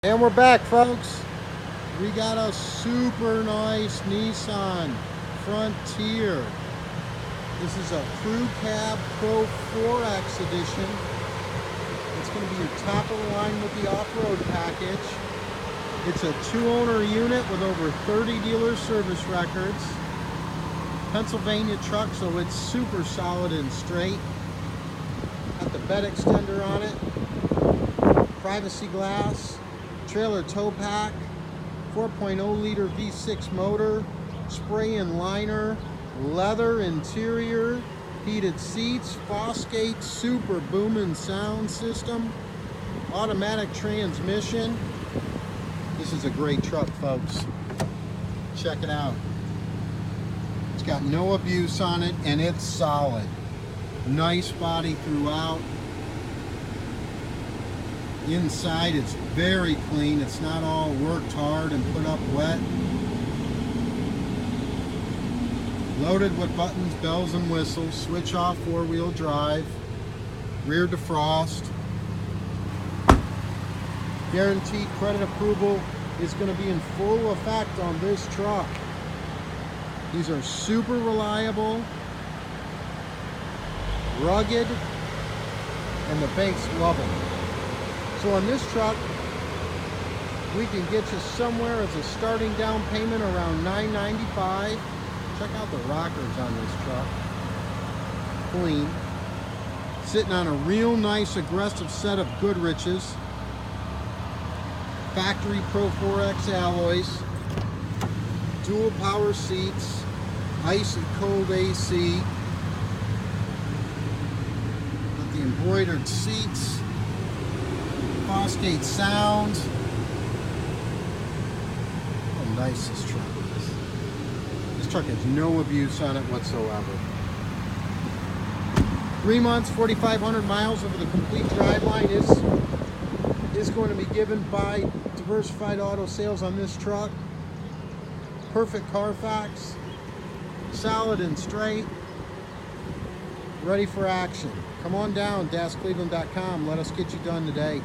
And we're back, folks. We got a super nice Nissan Frontier. This is a Crew Cab Pro 4X edition. It's going to be your top of the line with the off-road package. It's a 2-owner unit with over 30 dealer service records. Pennsylvania truck, so it's super solid and straight. Got the bed extender on it. Privacy glass. Trailer tow pack. 4.0 liter V6 motor. Spray-in liner. Leather interior. Heated seats. Fosgate super booming sound system. Automatic transmission. This is a great truck, folks. Check it out. It's got no abuse on it and it's solid. Nice body throughout. Inside it's very clean. It's not all worked hard and put up wet. Loaded with buttons, bells and whistles. Switch off 4-wheel drive. Rear defrost. Guaranteed credit approval is going to be in full effect on this truck. These are super reliable, rugged, and the banks love them. So on this truck, we can get you somewhere as a starting down payment around $995. Check out the rockers on this truck. Clean. Sitting on a real nice aggressive set of Goodriches. Factory Pro 4X alloys, dual power seats, ice and cold AC, got the embroidered seats, Fosgate sound. How nice this truck is. This truck has no abuse on it whatsoever. 3 months, 4,500 miles over the complete driveline is going to be given by Diversified Auto Sales on this truck. Perfect Carfax, solid and straight, ready for action. Come on down, DasCleveland.com. Let us get you done today.